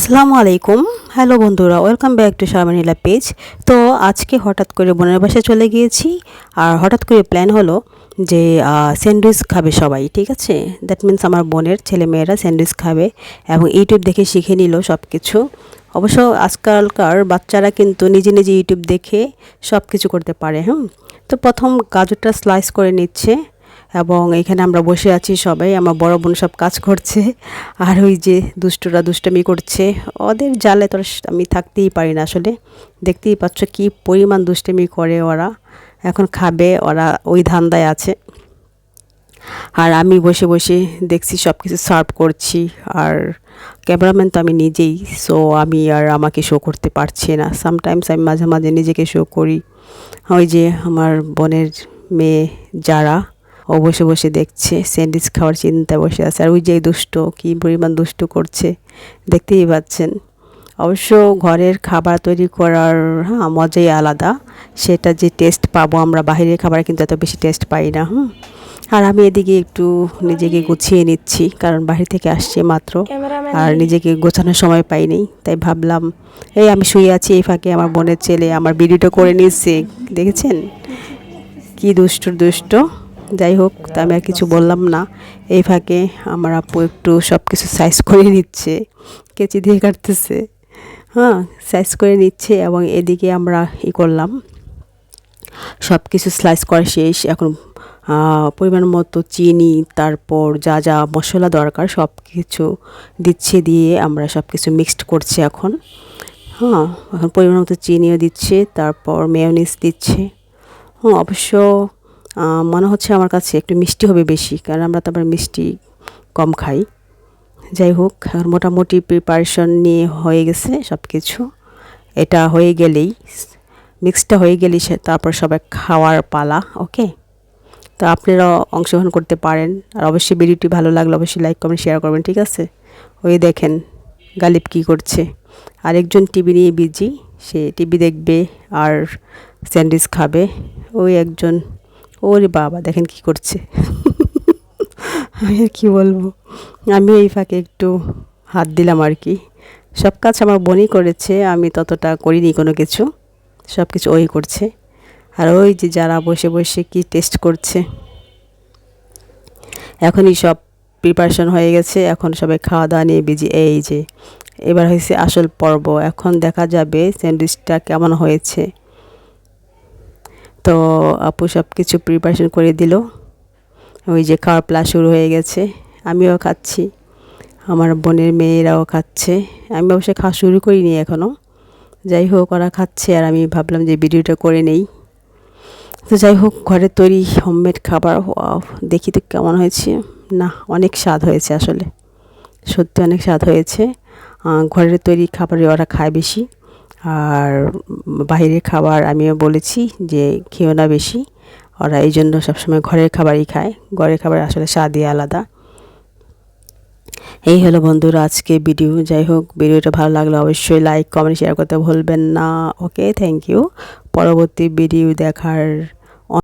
আসসালামু আলাইকুম। হ্যালো বন্ধুরা, ওয়েলকাম ব্যাক টু শারমিনীলা পেজ। তো আজকে হঠাৎ করে বোনের বাসায় চলে গিয়েছি, আর হঠাৎ করে প্ল্যান হলো যে স্যান্ডউইচ খাবে সবাই, ঠিক আছে। দ্যাট মিন্স আমার বোনের ছেলেমেয়েরা স্যান্ডউইচ খাবে এবং ইউটিউব দেখে শিখে নিল সব কিছু। অবশ্য আজকালকার বাচ্চারা কিন্তু নিজে নিজে ইউটিউব দেখে সব কিছু করতে পারে। তো প্রথম গাজরটা স্লাইস করে নিচ্ছে এবং এখানে আমরা বসে আছি সবাই, আমার বড় বোন সব কাজ করছে, আর ওই যে দুষ্টুরা দুষ্টামি করছে। ওদের জালে তো আমি থাকতেই পারি না আসলে, দেখতেই পাচ্ছ কি পরিমাণ দুষ্টামি করে ওরা। এখন খাবে ওরা, ওই ধান্দায় আছে। আর আমি বসে বসে দেখছি সব কিছু সার্ভ করছি, আর ক্যামেরাম্যান তো আমি নিজেই, সো আমি আর আমাকে শো করতে পারছি না। সামটাইমস আমি মাঝে মাঝে নিজেকে শো করি। ওই যে আমার বোনের মেয়ে যারা, ও বসে বসে দেখছে, স্যান্ডউইচ খাওয়ার চিন্তায় বসে আছে। আর ওই যে দুষ্ট, কী পরিমাণ দুষ্ট করছে দেখতেই পাচ্ছেন। অবশ্য ঘরের খাবার তৈরি করার মজাই আলাদা। সেটা যে টেস্ট পাবো আমরা বাইরের খাবারে কিন্তু এত বেশি টেস্ট পাই না। আর আমি এদিকে একটু নিজেকে গুছিয়ে নিচ্ছি, কারণ বাহির থেকে আসছি মাত্র, আর নিজেকে গোছানোর সময় পাইনি। তাই ভাবলাম এই আমি শুয়ে আছি, এই ফাঁকে আমার বোনের ছেলে আমার ভিডিওটা করে নিচ্ছে, দেখেছেন কি দুষ্ট। যাই হোক, তা আমি আর কিছু বললাম না। এই ফাঁকে আমার আপু একটু সব কিছু সাইজ করে নিচ্ছে, কেচি দিয়ে কাটতেছে, সাইজ করে নিচ্ছে। এবং এদিকে আমরা করলাম, সব কিছু স্লাইস করা শেষ। এখন পরিমাণ মতো চিনি, তারপর যা যা মশলা দরকার সব কিছু দিচ্ছে, দিয়ে আমরা সব কিছু মিক্সড করছি এখন। এখন পরিমাণ মতো চিনিও দিচ্ছে, তারপর মেয়োনিজ দিচ্ছে। অবশ্য মনে হচ্ছে আমার কাছে একটু মিষ্টি হবে বেশি, কারণ আমরা তো আবার মিষ্টি কম খাই। যাই হোক, মোটামুটি প্রিপারেশন নিয়ে হয়ে গেছে সব কিছু। এটা হয়ে গেলেই, মিক্সটা হয়ে গেলেই তারপর সবাই খাওয়ার পালা। ওকে, তো আপনারাও অংশগ্রহণ করতে পারেন। আর অবশ্যই ভিডিওটি ভালো লাগলে অবশ্যই লাইক কমেন্ট শেয়ার করবেন, ঠিক আছে। ওই দেখেন গালিব কি করছে, আরেকজন টিভি নিয়ে বিজি, সে টিভি দেখবে আর স্যান্ডউইচ খাবে। ওই একজন, ওরে বাবা দেখেন কি করছে। আমি আর কী বলবো, আমি এই ফাঁকে একটু হাত দিলাম আর কি। সব কাজ আমার বোনই করেছে, আমি ততটা করিনি কোনো কিছু, সব কিছু ওই করছে। আর ওই যে যারা বসে বসে কি টেস্ট করছে। এখনই সব প্রিপারেশন হয়ে গেছে, এখন সবাই খাওয়া দাওয়া নিয়ে বিজি। এই যে এবার হয়েছে আসল পর্ব, এখন দেখা যাবে স্যান্ডউইচটা কেমন হয়েছে। তো আপু সব কিছু প্রিপারেশন করে দিল, ওই যে খাওয়ার প্লাস শুরু হয়ে গেছে। আমিও খাচ্ছি, আমার বোনের মেয়েরাও খাচ্ছে। আমি অবশ্যই খাওয়া শুরু করিনি এখনও। যাই হোক, ওরা খাচ্ছে আর আমি ভাবলাম যে ভিডিওটা করে নেই। তো যাই হোক, ঘরের তৈরি হোমমেড খাবার, দেখি তো কেমন হয়েছে। না, অনেক স্বাদ হয়েছে আসলে, সত্যি অনেক স্বাদ হয়েছে। ঘরের তৈরি খাবারই ওরা খায় বেশি, আর বাইরের খাবার আমিও বলেছি যে খেও না বেশি। ওরা এই জন্য সবসময় ঘরের খাবারই খায়, ঘরের খাবার আসলে স্বাদই আলাদা। এই হলো বন্ধুরা আজকে ভিডিও। যাই হোক, ভিডিওটা ভালো লাগলে অবশ্যই লাইক কমেন্ট শেয়ার করতে ভুলবেন না। ওকে, থ্যাংক ইউ। পরবর্তী ভিডিও দেখার